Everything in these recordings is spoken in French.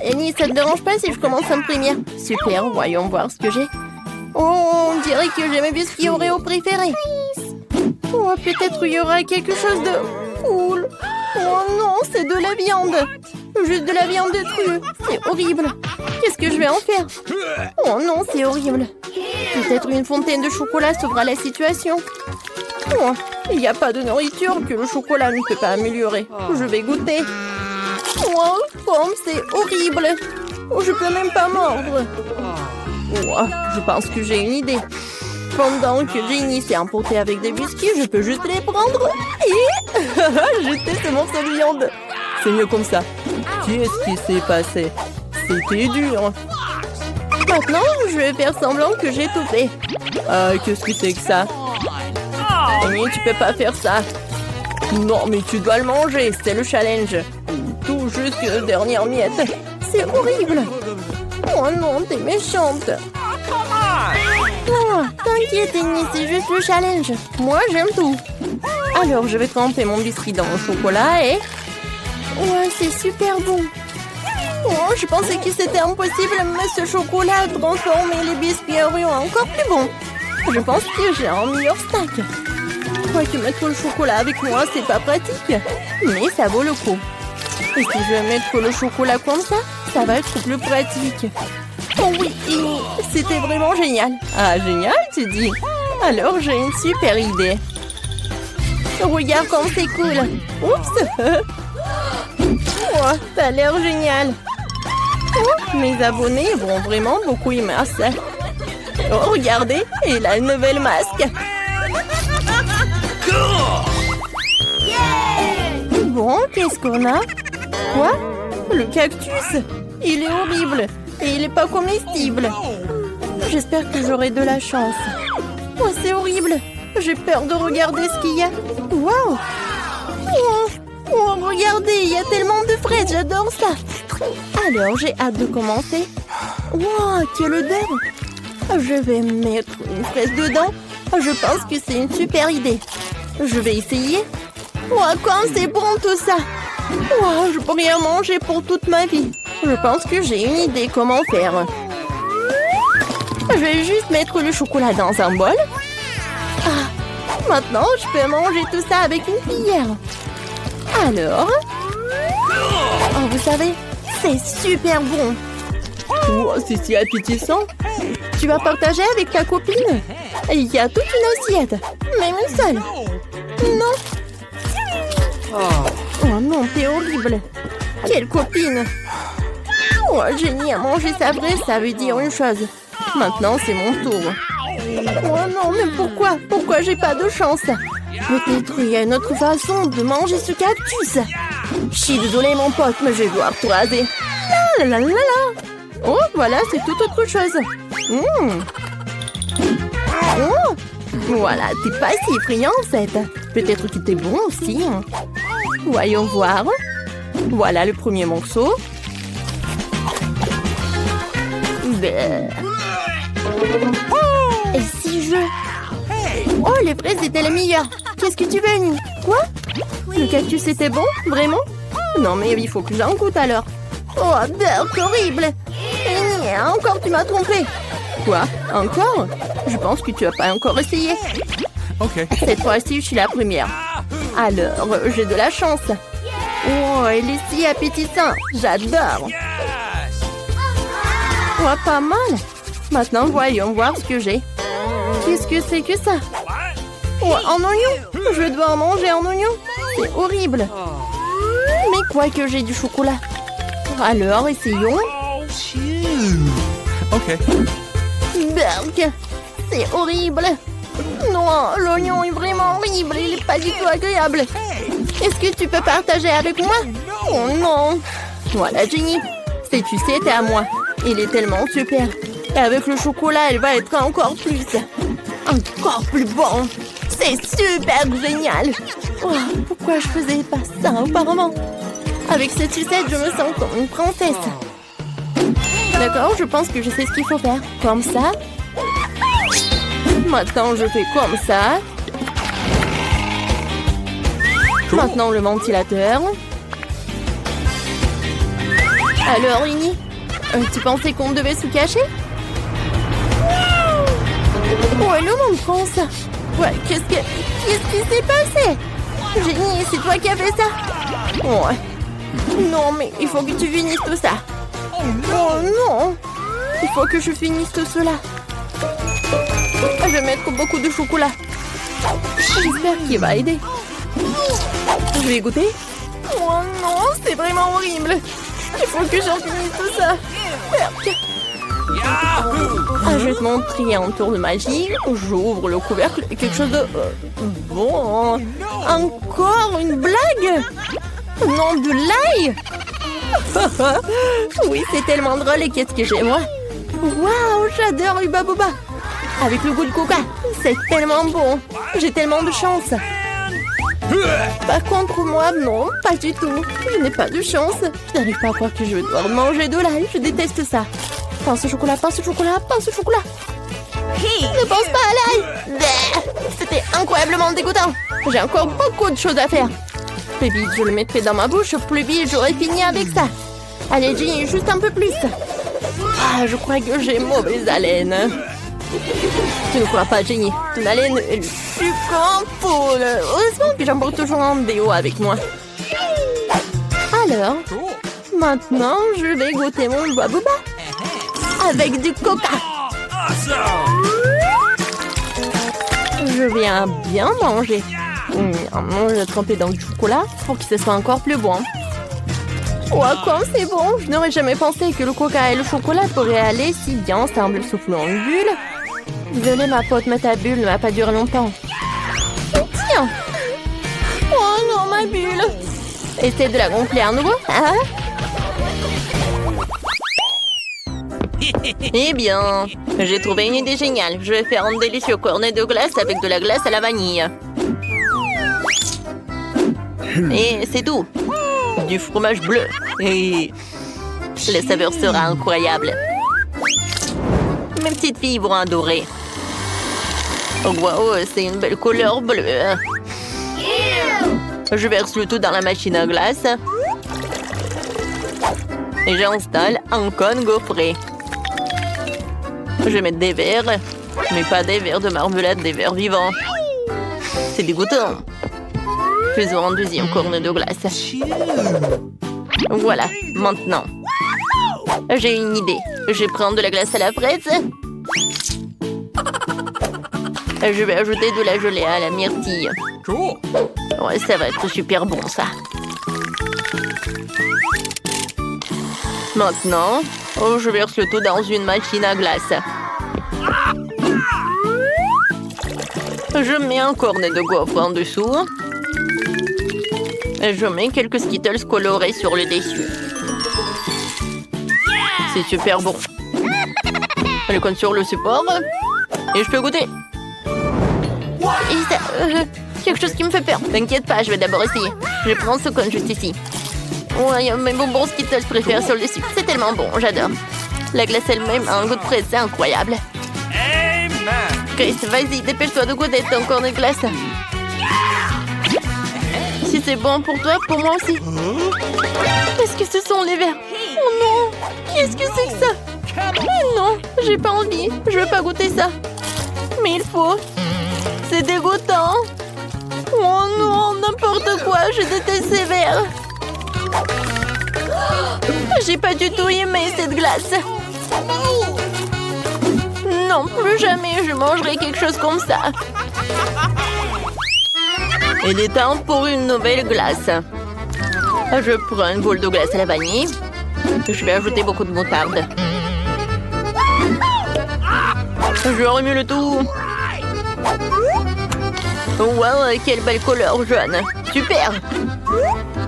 Annie, ça te dérange pas si je commence à me prévenir? Super, voyons voir ce que j'ai. Oh, on dirait que j'ai mes biscuits Oreo préférés. Oh, peut-être il y aura quelque chose de cool. Oh non, c'est de la viande. Juste de la viande de crue. C'est horrible. Qu'est-ce que je vais en faire? Oh non, c'est horrible. Peut-être une fontaine de chocolat sauvera la situation. Oh, il n'y a pas de nourriture que le chocolat ne peut pas améliorer. Je vais goûter. Oh, pomme, c'est horrible. Oh, je peux même pas mordre. Oh, je pense que j'ai une idée. Pendant que Jenny s'est emportée avec des biscuits, je peux juste les prendre et jeter ce morceau de viande. C'est mieux comme ça. Qu'est-ce qui s'est passé? C'était dur. Maintenant, je vais faire semblant que j'ai tout fait. Qu'est-ce que c'est que ça? Oui, tu peux pas faire ça. Non, mais tu dois le manger, c'est le challenge. Tout jusqu'à la dernière miette. C'est horrible. Oh non, t'es méchante. Oh, t'inquiète, Annie, c'est juste le challenge. Moi, j'aime tout. Alors, je vais tremper mon biscuit dans mon chocolat et... Ouais, c'est super bon. Oh, je pensais que c'était impossible, mais ce chocolat a transformé les biscuits Oreo encore plus bons. Je pense que j'ai un meilleur snack. Quoique mettre le chocolat avec moi, c'est pas pratique. Mais ça vaut le coup. Et si je vais mettre le chocolat comme ça va être plus pratique. Oh oui, c'était vraiment génial. Ah, génial, tu dis? Alors, j'ai une super idée. Regarde comme c'est cool. Oups. Oh, ça a l'air génial. Oh, mes abonnés vont vraiment beaucoup aimer ça. Oh, regardez, il a une nouvelle masque. Bon, qu'est-ce qu'on a? Quoi? Le cactus. Il est horrible. Et il n'est pas comestible. J'espère que j'aurai de la chance. Oh, c'est horrible. J'ai peur de regarder ce qu'il y a. Waouh! Oh, regardez, il y a tellement de fraises. J'adore ça. Alors, j'ai hâte de commencer. Wow, quelle odeur! Je vais mettre une fraise dedans. Je pense que c'est une super idée. Je vais essayer. Wow, comme c'est bon tout ça! Wow, je pourrais en manger pour toute ma vie. Je pense que j'ai une idée comment faire. Je vais juste mettre le chocolat dans un bol. Ah, maintenant, je peux manger tout ça avec une cuillère. Alors... Oh, vous savez, c'est super bon. Oh, c'est si appétissant. Tu vas partager avec ta copine? Il y a toute une assiette. Même une seule. Non. Oh non, t'es horrible. Quelle copine. Oh, Jenny a mangé sa fraise, ça veut dire une chose. Maintenant, c'est mon tour. Oh non, mais pourquoi? Pourquoi j'ai pas de chance? Peut-être il y a une autre façon de manger ce cactus. Je suis désolée, mon pote, mais je vais devoir tout raser. La la la la. Oh, voilà, c'est tout autre chose. Oh, voilà, t'es pas si effrayant, en fait. Peut-être que t'es bon aussi. Voyons voir. Voilà le premier morceau. Et si je... Oh, les fraises étaient les meilleures. Qu'est-ce que tu veux, Annie? Quoi? Le cactus était bon? Vraiment? Non, mais il faut que j'en goûte alors. Oh, c'est horrible. Annie, encore tu m'as trompé. Quoi? Encore? Je pense que tu n'as pas encore essayé. Ok. Cette fois-ci, je suis la première. Alors, j'ai de la chance. Oh, elle est si appétissante. J'adore. Oh, pas mal. Maintenant, voyons voir ce que j'ai. Qu'est-ce que c'est que ça? Oh, en oignon. Je dois en manger en oignon. C'est horrible. Mais quoi que j'ai du chocolat. Alors, essayons. Ok. Berk, c'est horrible. Non, l'oignon est vraiment horrible. Il n'est pas du tout agréable. Est-ce que tu peux partager avec moi? Oh non. Voilà, Jenny. Tu sais, t'es à moi. Il est tellement super. Et avec le chocolat, elle va être encore plus. Encore plus bon. C'est super génial. Oh, pourquoi je faisais pas ça auparavant? Avec cette sucette, je me sens comme une princesse. D'accord, je pense que je sais ce qu'il faut faire. Comme ça. Maintenant, je fais comme ça. Alors, Rini, tu pensais qu'on devait se cacher? Oh, hello, mon prince. Ouais, qu'est-ce qui s'est passé? Génie, c'est toi qui as fait ça? Ouais. Non, mais il faut que tu finisses tout ça. Oh non. Il faut que je finisse tout cela. Je vais mettre beaucoup de chocolat. J'espère qu'il va aider. Je vais goûter. Oh non, c'est vraiment horrible. Il faut que j'en finisse tout ça. Je vais te montrer un tour de magie. J'ouvre le couvercle et quelque chose de... bon. Encore une blague? Non, de l'ail. Oui, c'est tellement drôle et qu'est-ce que j'ai, moi? Waouh, j'adore Hubba Bubba. Avec le goût de coca, c'est tellement bon. J'ai tellement de chance. Par contre, moi, non, pas du tout. Je n'ai pas de chance. Je n'arrive pas à croire que je vais devoir manger de l'ail. Je déteste ça. Pince au chocolat, pince au chocolat, pince au chocolat. Ne pense pas à l'ail. C'était incroyablement dégoûtant. J'ai encore beaucoup de choses à faire. Plus vite je le mettrai dans ma bouche, plus vite j'aurai fini avec ça. Allez, Ginny, juste un peu plus. Ah, je crois que j'ai mauvaise haleine. Tu ne crois pas, Ginny? Ton haleine est le plus grand poule. Heureusement que j'emporte toujours un déo avec moi. Alors, maintenant, je vais goûter mon Hubba Bubba. Avec du coca. Je viens bien manger. Je vais tremper dans du chocolat pour que ce soit encore plus bon. Oh, comme c'est bon! Je n'aurais jamais pensé que le coca et le chocolat pourraient aller si bien ensemble. Soufflons une bulle. Désolée, ma pote, mais ta bulle ne va pas durer longtemps. Tiens! Oh non, ma bulle! Essaie de la gonfler à nouveau, hein? Eh bien, j'ai trouvé une idée géniale. Je vais faire un délicieux cornet de glace avec de la glace à la vanille. Et c'est tout. Du fromage bleu. Et la saveur sera incroyable. Mes petites filles vont adorer. Oh, wow, c'est une belle couleur bleue. Je verse le tout dans la machine à glace. Et j'installe un cône gaufré. Je vais mettre des verres, mais pas des verres de marmelade, des verres vivants. C'est dégoûtant. Faisons un deuxième cornet de glace. Voilà, maintenant. J'ai une idée. Je vais prendre de la glace à la fraise. Je vais ajouter de la gelée à la myrtille. Ouais, ça va être super bon, ça. Maintenant, je verse le tout dans une machine à glace. Je mets un cornet de gaufre en dessous. Je mets quelques Skittles colorés sur le dessus. C'est super bon. Je compte sur le support. Et je peux goûter. Quelque chose qui me fait peur. T'inquiète pas, je vais d'abord essayer. Je prends ce cône juste ici. Ouais, mes bonbons Skittles préférés sur le dessus. C'est tellement bon, j'adore. La glace elle-même a un goût de fraise, c'est incroyable. Chris, vas-y, dépêche-toi de goûter ton cornet de glace. Si c'est bon pour toi, pour moi aussi. Qu'est-ce que ce sont les verres? Oh non! Qu'est-ce que c'est que ça? Non, j'ai pas envie. Je veux pas goûter ça. Mais il faut. C'est dégoûtant. Oh non, n'importe quoi. Je déteste ces verres. J'ai pas du tout aimé cette glace. Non, plus jamais je mangerai quelque chose comme ça. Il est temps pour une nouvelle glace. Je prends une boule de glace à la vanille. Je vais ajouter beaucoup de moutarde. Je remue le tout. Wow, quelle belle couleur jaune. Super.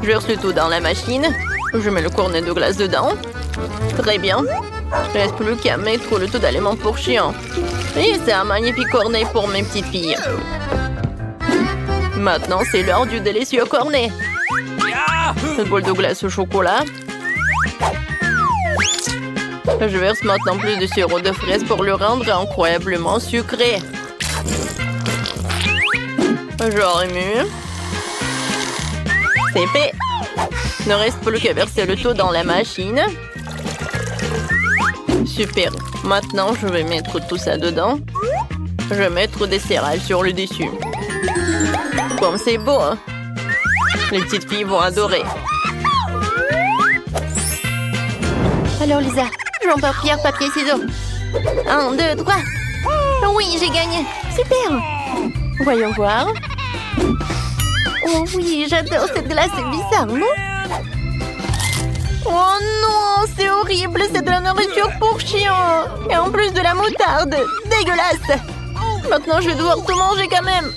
Je verse le tout dans la machine. Je mets le cornet de glace dedans. Très bien. Il ne reste plus qu'à mettre le tout d'aliments pour chiens. Et c'est un magnifique cornet pour mes petites filles. Maintenant, c'est l'heure du délicieux cornet. Une boule de glace au chocolat. Je verse maintenant plus de sirop de fraise pour le rendre incroyablement sucré. Je remue. C'est fait. Ne reste plus qu'à verser le tout dans la machine. Super. Maintenant, je vais mettre tout ça dedans. Je vais mettre des céréales sur le dessus. Comme c'est beau, hein? Les petites filles vont adorer. Alors, Lisa, jouons par pierre, papier, ciseaux. 1, 2, 3. Oui, j'ai gagné. Super. Voyons voir. Oh oui, j'adore cette glace, c'est bizarre, non? Oh non, c'est horrible, c'est de la nourriture pour chien. Et en plus de la moutarde, dégueulasse. Maintenant, je vais devoir tout manger quand même.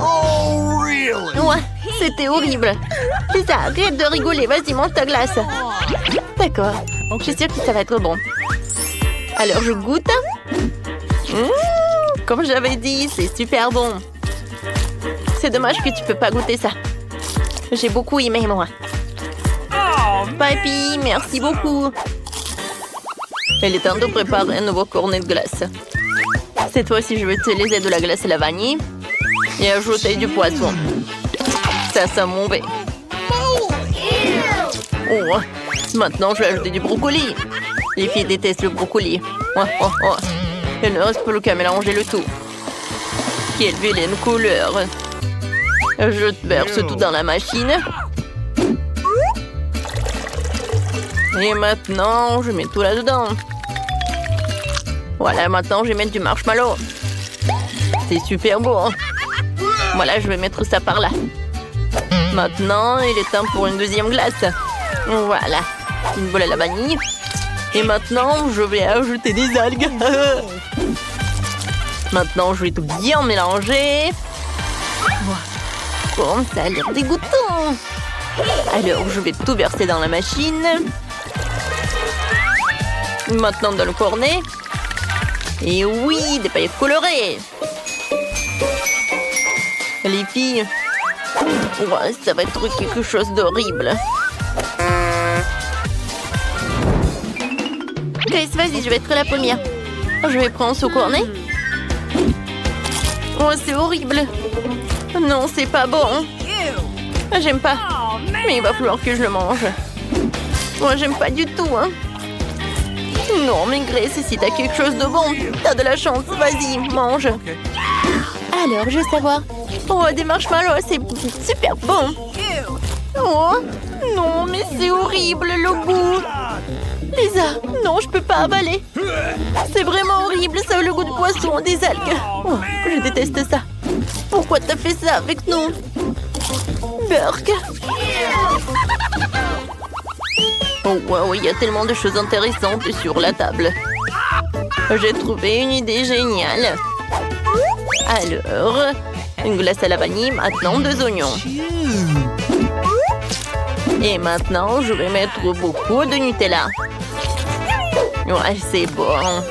Oh, really? Ouais, c'était horrible. Lisa, arrête de rigoler, vas-y, mange ta glace. D'accord, je suis sûre que ça va être bon. Alors, je goûte. Comme j'avais dit, c'est super bon. C'est dommage que tu peux pas goûter ça. J'ai beaucoup aimé, moi. Papy, merci beaucoup. Il est temps de préparer un nouveau cornet de glace. Cette fois-ci, je vais utiliser de la glace à la vanille et ajouter du poisson. Ça sent mauvais. Oh, maintenant, je vais ajouter du brocoli. Les filles détestent le brocoli. Oh, oh, oh. Il ne reste plus qu'à mélanger le tout. Quelle vilaine couleur. Je verse tout dans la machine. Et maintenant, je mets tout là-dedans. Voilà, maintenant, je vais mettre du marshmallow. C'est super beau, hein? Voilà, je vais mettre ça par là. Maintenant, il est temps pour une deuxième glace. Voilà, une boule à la vanille. Et maintenant, je vais ajouter des algues. Maintenant, je vais tout bien mélanger. Bon, ça a l'air dégoûtant. Alors, je vais tout verser dans la machine. Maintenant, dans le cornet. Et oui, des paillettes colorées. Les filles. Ouais, ça va être quelque chose d'horrible. Grace, vas-y, je vais être la première. Je vais prendre ce cornet. Oh, c'est horrible. Non, c'est pas bon. J'aime pas. Mais il va falloir que je le mange. Moi, j'aime pas du tout, hein. Non, mais Grace, si t'as quelque chose de bon, t'as de la chance. Vas-y, mange. Alors, je veux savoir. Oh, des marshmallows, c'est super bon. Oh, non, mais c'est horrible, le goût. Lisa, non, je peux pas avaler. C'est vraiment horrible, ça a le goût de poisson, des algues. Oh, je déteste ça. Pourquoi t'as fait ça avec nous? Burk. Oh, wow, il y a tellement de choses intéressantes sur la table. J'ai trouvé une idée géniale. Alors, une glace à la vanille, maintenant 2 oignons. Et maintenant, je vais mettre beaucoup de Nutella. Ouais, c'est bon.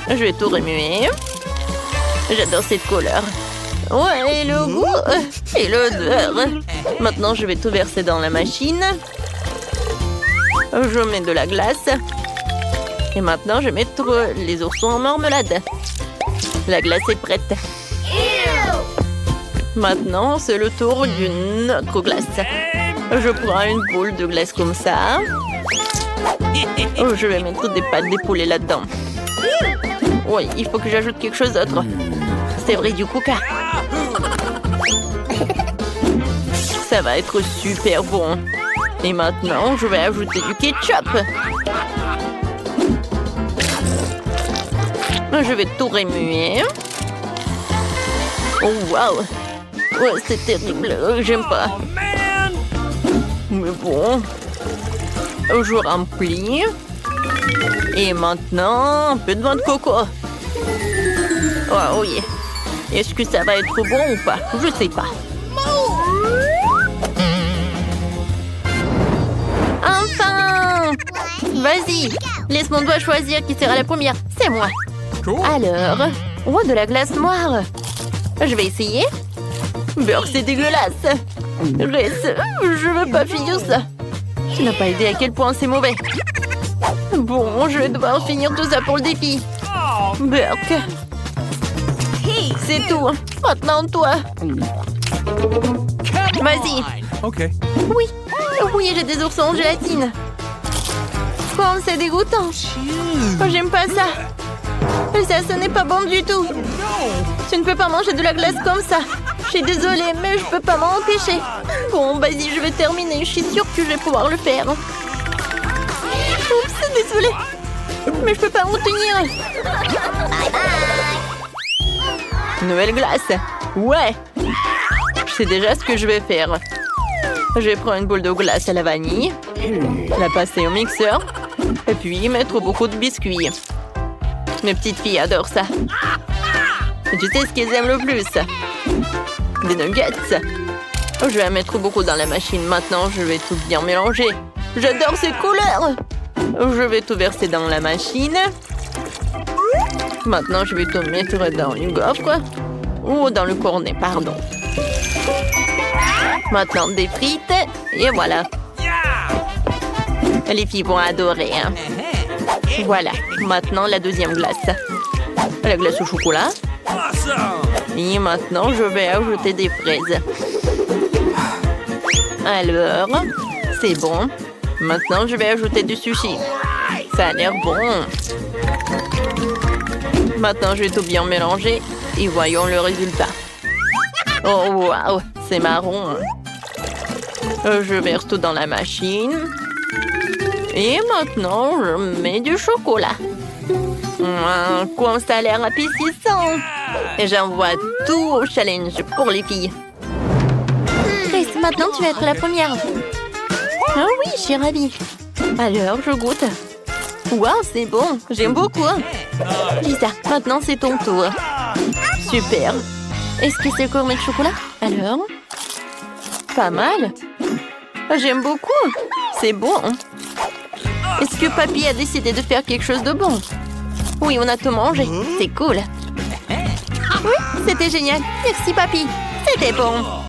Je vais tout remuer. J'adore cette couleur. Ouais, et le goût et l'odeur. Maintenant, je vais tout verser dans la machine. Je mets de la glace. Et maintenant, je vais mettre les oursons en marmelade. La glace est prête. Maintenant, c'est le tour d'une autre glace. Je prends une boule de glace comme ça. Je vais mettre des pâtes d'épaulé là-dedans. Oui, il faut que j'ajoute quelque chose d'autre. C'est vrai, du coca. Ça va être super bon. Et maintenant, je vais ajouter du ketchup. Je vais tout remuer. Oh, wow. Ouais, c'est terrible. J'aime pas. Mais bon. Je remplis. Et maintenant, un peu de noix de coco. Oh, oui. Est-ce que ça va être bon ou pas? Je sais pas. Enfin! Vas-y, laisse mon doigt choisir qui sera la première. C'est moi. Alors, oh, de la glace noire. Je vais essayer. Beurre, c'est dégueulasse. Reste, je veux pas finir ça. Tu n'as pas idée à quel point c'est mauvais. Bon, je vais devoir finir tout ça pour le défi. Burk. C'est tout. Maintenant, toi. Vas-y. Okay. Oui. Oui, j'ai des oursons en gélatine. Oh, c'est dégoûtant. Oh, j'aime pas ça. Ça, ce n'est pas bon du tout. Tu ne peux pas manger de la glace comme ça. Je suis désolée, mais je peux pas m'en empêcher. Bon, vas-y, je vais terminer. Je suis sûre que je vais pouvoir le faire. Oups, désolée. Mais je peux pas me tenir. Nouvelle glace. Ouais. Je sais déjà ce que je vais faire. Je vais prendre une boule de glace à la vanille, la passer au mixeur, et puis mettre beaucoup de biscuits. Mes petites filles adorent ça. Et tu sais ce qu'elles aiment le plus? Des nuggets. Je vais en mettre beaucoup dans la machine. Maintenant, je vais tout bien mélanger. J'adore ces couleurs. Je vais tout verser dans la machine. Maintenant, je vais tout mettre dans le gaufre. Ou dans le cornet, pardon. Maintenant, des frites. Et voilà. Les filles vont adorer. Hein. Voilà. Maintenant, la deuxième glace. La glace au chocolat. Et maintenant, je vais ajouter des fraises. Alors, c'est bon. Maintenant, je vais ajouter du sushi. Ça a l'air bon. Maintenant, je vais tout bien mélanger. Et voyons le résultat. Oh, waouh, c'est marron. Je verse tout dans la machine. Et maintenant, je mets du chocolat. Comme ça a l'air appétissant. Et j'envoie tout au challenge pour les filles. Chris, maintenant tu vas être la première. Ah oui, je suis ravie. Alors, je goûte. Waouh, c'est bon. J'aime beaucoup. Lisa, maintenant c'est ton tour. Super. Est-ce que c'est le cornet de chocolat? Alors? Pas mal. J'aime beaucoup. C'est bon. Est-ce que papy a décidé de faire quelque chose de bon? Oui, on a tout mangé. C'est cool. Oui, c'était génial. Merci, papy. C'était bon.